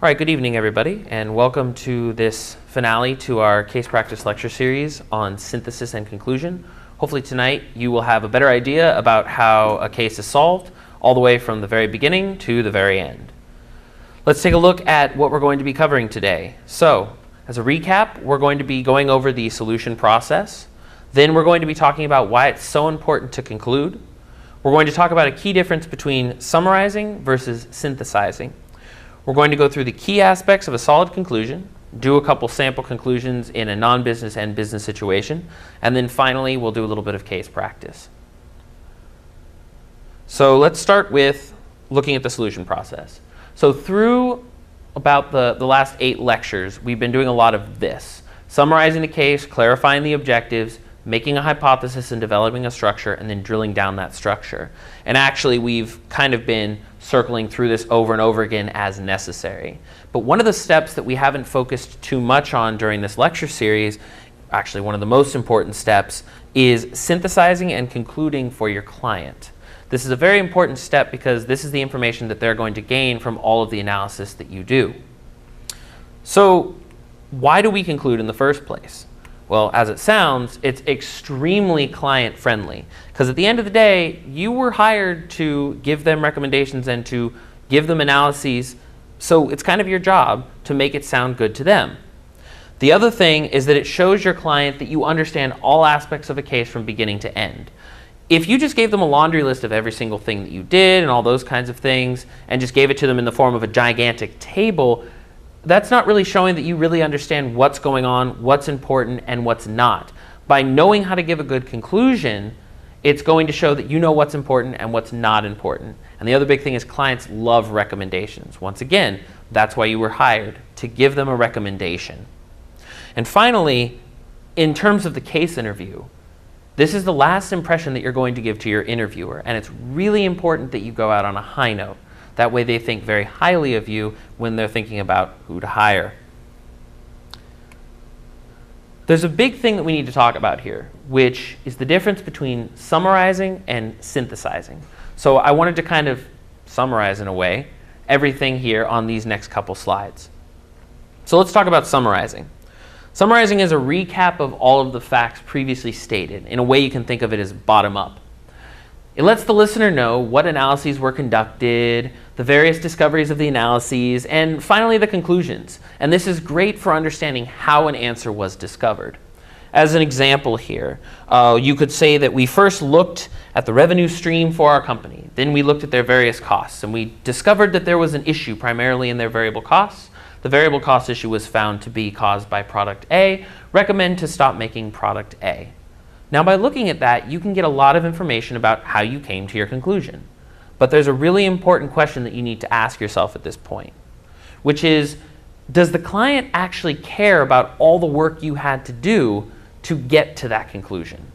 All right, good evening, everybody, and welcome to this finale to our case practice lecture series on synthesis and conclusion. Hopefully tonight you will have a better idea about how a case is solved all the way from the very beginning to the very end. Let's take a look at what we're going to be covering today. So, as a recap, we're going to be going over the solution process. Then we're going to be talking about why it's so important to conclude. We're going to talk about a key difference between summarizing versus synthesizing. We're going to go through the key aspects of a solid conclusion, do a couple sample conclusions in a non-business and business situation, and then finally we'll do a little bit of case practice. So let's start with looking at the solution process. So through about the last 8 lectures, we've been doing a lot of this: summarizing the case, clarifying the objectives, making a hypothesis and developing a structure, and then drilling down that structure. And actually we've kind of been circling through this over and over again as necessary. But one of the steps that we haven't focused too much on during this lecture series, actually one of the most important steps, is synthesizing and concluding for your client. This is a very important step because this is the information that they're going to gain from all of the analysis that you do. So why do we conclude in the first place? Well, as it sounds, it's extremely client-friendly, because at the end of the day, you were hired to give them recommendations and to give them analyses, so it's kind of your job to make it sound good to them. The other thing is that it shows your client that you understand all aspects of a case from beginning to end. If you just gave them a laundry list of every single thing that you did and all those kinds of things, and just gave it to them in the form of a gigantic table, that's not really showing that you really understand what's going on, what's important, and what's not. By knowing how to give a good conclusion, it's going to show that you know what's important and what's not important. And the other big thing is clients love recommendations. Once again, that's why you were hired, to give them a recommendation. And finally, in terms of the case interview, this is the last impression that you're going to give to your interviewer, and it's really important that you go out on a high note. That way they think very highly of you when they're thinking about who to hire. There's a big thing that we need to talk about here, which is the difference between summarizing and synthesizing. So I wanted to kind of summarize, in a way, everything here on these next couple slides. So let's talk about summarizing. Summarizing is a recap of all of the facts previously stated. In a way, you can think of it as bottom up. It lets the listener know what analyses were conducted, the various discoveries of the analyses, and finally the conclusions. And this is great for understanding how an answer was discovered. As an example here, you could say that we first looked at the revenue stream for our company. Then we looked at their various costs, and we discovered that there was an issue primarily in their variable costs. The variable cost issue was found to be caused by product A. Recommend to stop making product A. Now, by looking at that, you can get a lot of information about how you came to your conclusion. But there's a really important question that you need to ask yourself at this point, which is, does the client actually care about all the work you had to do to get to that conclusion?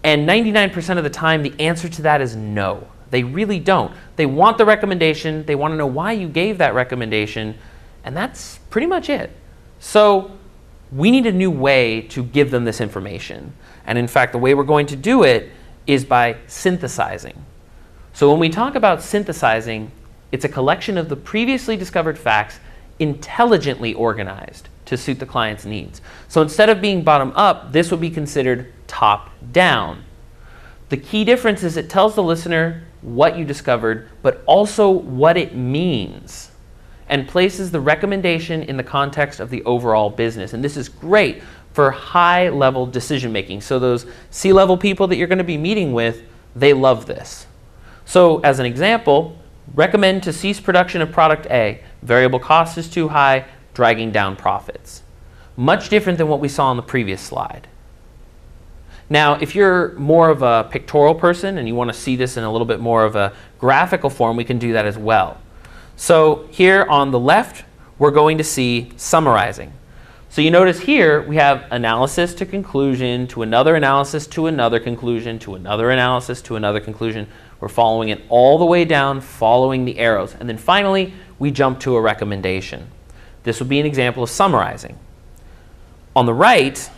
And 99% of the time, the answer to that is no. They really don't. They want the recommendation. They want to know why you gave that recommendation. And that's pretty much it. So we need a new way to give them this information. And in fact, the way we're going to do it is by synthesizing. So when we talk about synthesizing, it's a collection of the previously discovered facts intelligently organized to suit the client's needs. So instead of being bottom up, this would be considered top down. The key difference is it tells the listener what you discovered, but also what it means, and places the recommendation in the context of the overall business. And this is great for high-level decision-making. So those C-level people that you're going to be meeting with, they love this. So as an example, recommend to cease production of product A. Variable cost is too high, dragging down profits. Much different than what we saw on the previous slide. Now, if you're more of a pictorial person and you want to see this in a little bit more of a graphical form, we can do that as well. So here on the left, we're going to see summarizing. So you notice here we have analysis to conclusion, to another analysis, to another conclusion, to another analysis, to another conclusion. We're following it all the way down, following the arrows. And then finally, we jump to a recommendation. This would be an example of summarizing. On the right,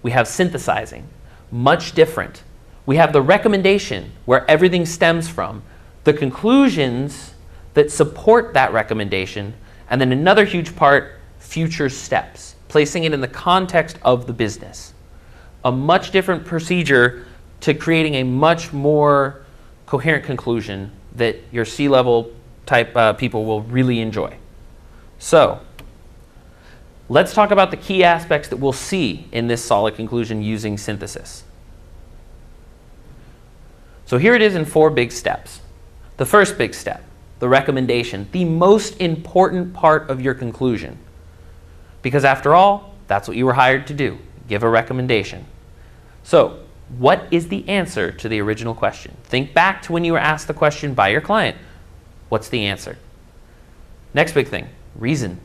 we have synthesizing. Much different. We have the recommendation, where everything stems from. The conclusions that support that recommendation, and then another huge part, future steps, placing it in the context of the business. A much different procedure to creating a much more coherent conclusion that your C-level type people will really enjoy. So, let's talk about the key aspects that we'll see in this solid conclusion using synthesis. So here it is in 4 big steps. The first big step, the recommendation, the most important part of your conclusion. Because after all, that's what you were hired to do, give a recommendation. So, what is the answer to the original question? Think back to when you were asked the question by your client. What's the answer? Next big thing, reasons.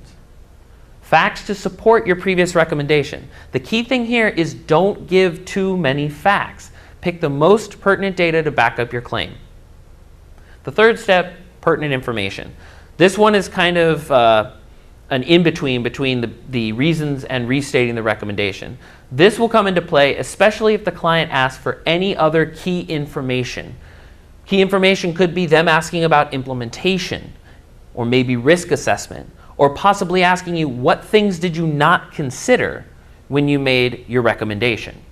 Facts to support your previous recommendation. The key thing here is don't give too many facts. Pick the most pertinent data to back up your claim. The third step, pertinent information. This one is kind of an in-between between the reasons and restating the recommendation. This will come into play especially if the client asks for any other key information. Key information could be them asking about implementation, or maybe risk assessment, or possibly asking you what things did you not consider when you made your recommendation.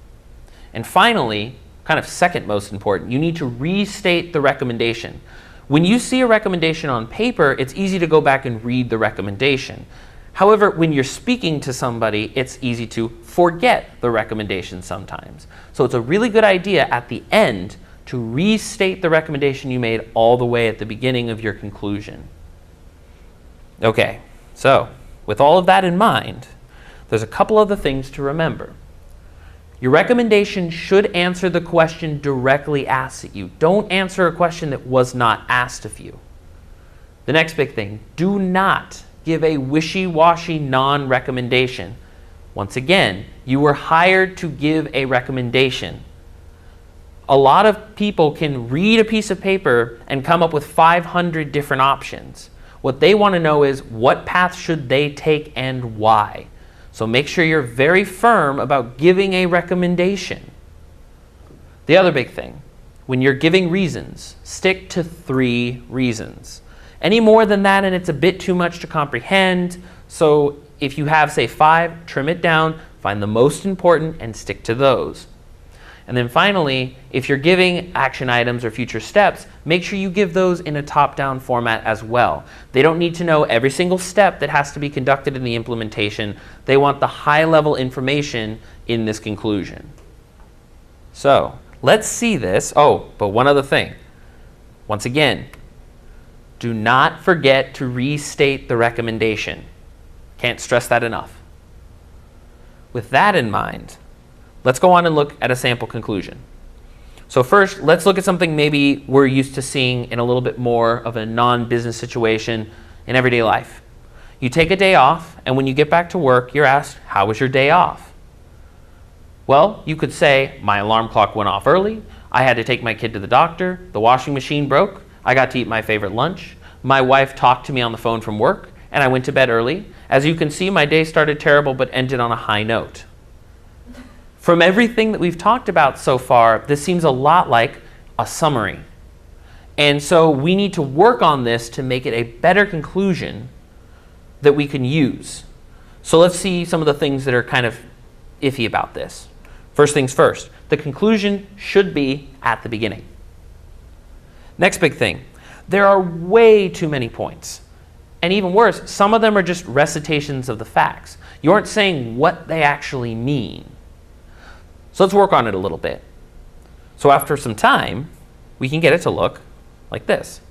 And finally, kind of second most important, you need to restate the recommendation. When you see a recommendation on paper, it's easy to go back and read the recommendation. However, when you're speaking to somebody, it's easy to forget the recommendation sometimes. So it's a really good idea at the end to restate the recommendation you made all the way at the beginning of your conclusion. Okay, so with all of that in mind, there's a couple other things to remember. Your recommendation should answer the question directly asked at you. Don't answer a question that was not asked of you. The next big thing, do not give a wishy-washy non-recommendation. Once again, you were hired to give a recommendation. A lot of people can read a piece of paper and come up with 500 different options. What they want to know is what path should they take and why. So make sure you're very firm about giving a recommendation. The other big thing, when you're giving reasons, stick to 3 reasons. Any more than that and it's a bit too much to comprehend, so if you have, say, 5, trim it down, find the most important and stick to those. And then finally, if you're giving action items or future steps, make sure you give those in a top-down format as well. They don't need to know every single step that has to be conducted in the implementation. They want the high-level information in this conclusion. So, let's see this. Oh, but one other thing. Once again, do not forget to restate the recommendation. Can't stress that enough. With that in mind, let's go on and look at a sample conclusion. So first, let's look at something maybe we're used to seeing in a little bit more of a non-business situation in everyday life. You take a day off, and when you get back to work, you're asked, how was your day off? Well, you could say, my alarm clock went off early, I had to take my kid to the doctor, the washing machine broke, I got to eat my favorite lunch, my wife talked to me on the phone from work, and I went to bed early. As you can see, my day started terrible but ended on a high note. From everything that we've talked about so far, this seems a lot like a summary. And so we need to work on this to make it a better conclusion that we can use. So let's see some of the things that are kind of iffy about this. First things first, the conclusion should be at the beginning. Next big thing, there are way too many points. And even worse, some of them are just recitations of the facts. You aren't saying what they actually mean. So let's work on it a little bit. So after some time, we can get it to look like this.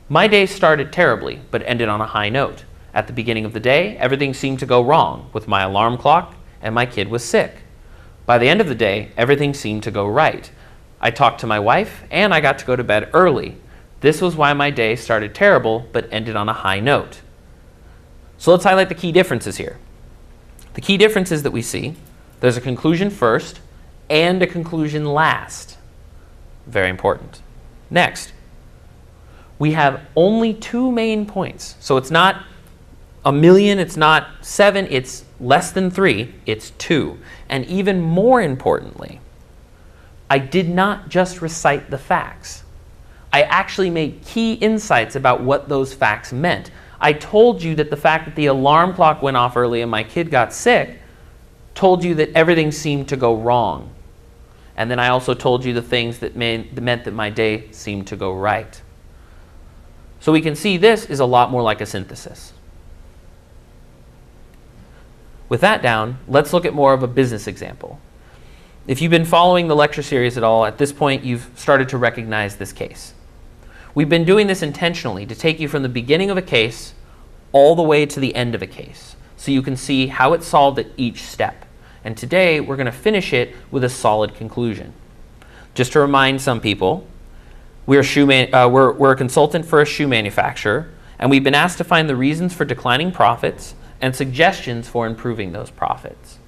My day started terribly, but ended on a high note. At the beginning of the day, everything seemed to go wrong with my alarm clock and my kid was sick. By the end of the day, everything seemed to go right. I talked to my wife and I got to go to bed early. This was why my day started terrible, but ended on a high note. So let's highlight the key differences here. The key differences that we see, there's a conclusion first and a conclusion last. Very important. Next, we have only 2 main points. So it's not a million, it's not 7, it's less than 3, it's 2. And even more importantly, I did not just recite the facts. I actually made key insights about what those facts meant. I told you that the fact that the alarm clock went off early and my kid got sick told you that everything seemed to go wrong. And then I also told you the things that meant that my day seemed to go right. So we can see this is a lot more like a synthesis. With that down, let's look at more of a business example. If you've been following the lecture series at all, at this point you've started to recognize this case. We've been doing this intentionally to take you from the beginning of a case all the way to the end of a case, so you can see how it's solved at each step. And today we're going to finish it with a solid conclusion. Just to remind some people, we're a consultant for a shoe manufacturer, and we've been asked to find the reasons for declining profits and suggestions for improving those profits.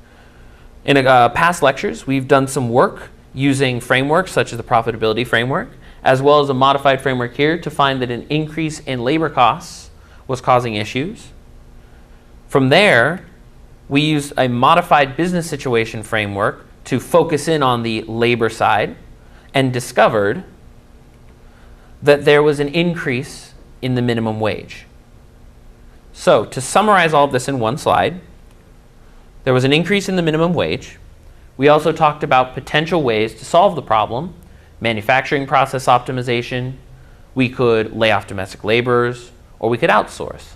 In past lectures, we've done some work using frameworks such as the profitability framework, as well as a modified framework here to find that an increase in labor costs was causing issues. From there, we used a modified business situation framework to focus in on the labor side and discovered that there was an increase in the minimum wage. So, to summarize all of this in one slide, there was an increase in the minimum wage. We also talked about potential ways to solve the problem: manufacturing process optimization, we could lay off domestic laborers, or we could outsource.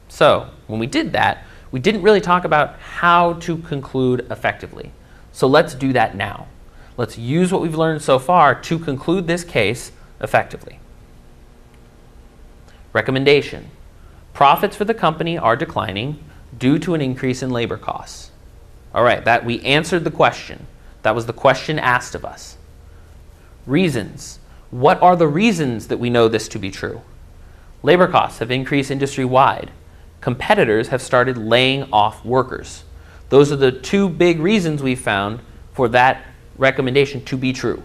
So, when we did that, we didn't really talk about how to conclude effectively. So let's do that now. Let's use what we've learned so far to conclude this case effectively. Recommendation: profits for the company are declining due to an increase in labor costs. All right, that we answered the question. That was the question asked of us. Reasons: what are the reasons that we know this to be true? Labor costs have increased industry-wide. Competitors have started laying off workers. Those are the two big reasons we found for that recommendation to be true.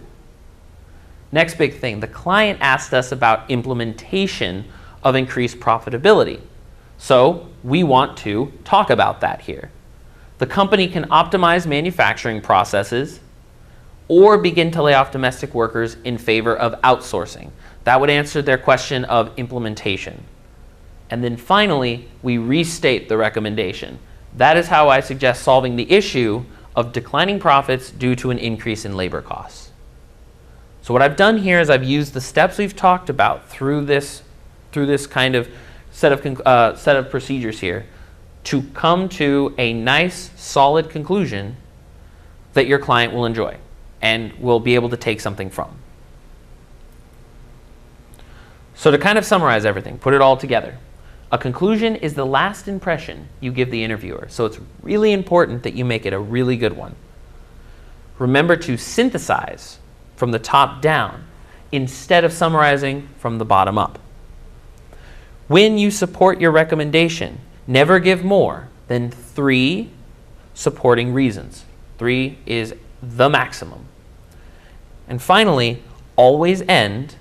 Next big thing, the client asked us about implementation of increased profitability. So we want to talk about that here. The company can optimize manufacturing processes or begin to lay off domestic workers in favor of outsourcing. That would answer their question of implementation. And then finally, we restate the recommendation. That is how I suggest solving the issue of declining profits due to an increase in labor costs. So what I've done here is I've used the steps we've talked about through this kind of set of procedures here to come to a nice, solid conclusion that your client will enjoy and will be able to take something from. So to kind of summarize everything, put it all together. A conclusion is the last impression you give the interviewer, so it's really important that you make it a really good one. Remember to synthesize from the top down instead of summarizing from the bottom up. When you support your recommendation, never give more than 3 supporting reasons. 3 is the maximum. And finally, always end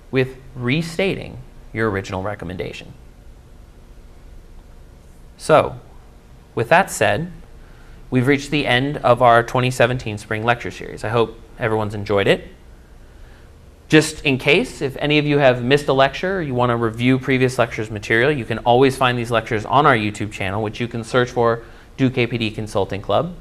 with restating your original recommendation. So, with that said, we've reached the end of our 2017 Spring Lecture Series. I hope everyone's enjoyed it. Just in case, if any of you have missed a lecture or you want to review previous lectures material, you can always find these lectures on our YouTube channel, which you can search for Duke APD Consulting Club.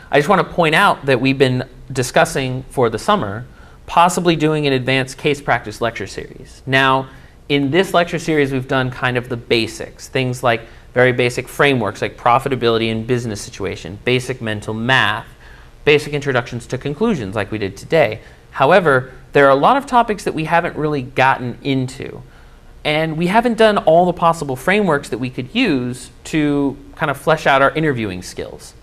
I just want to point out that we've been discussing for the summer possibly doing an advanced case practice lecture series. Now, in this lecture series, we've done kind of the basics, things like very basic frameworks like profitability and business situation, basic mental math, basic introductions to conclusions like we did today. However, there are a lot of topics that we haven't really gotten into, and we haven't done all the possible frameworks that we could use to kind of flesh out our interviewing skills.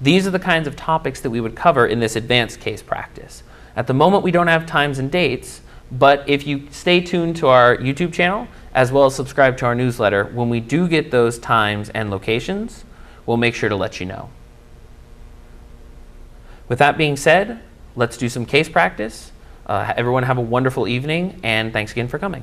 These are the kinds of topics that we would cover in this advanced case practice. At the moment, we don't have times and dates, but if you stay tuned to our YouTube channel, as well as subscribe to our newsletter, when we do get those times and locations, we'll make sure to let you know. With that being said, let's do some case practice. Everyone have a wonderful evening, and thanks again for coming.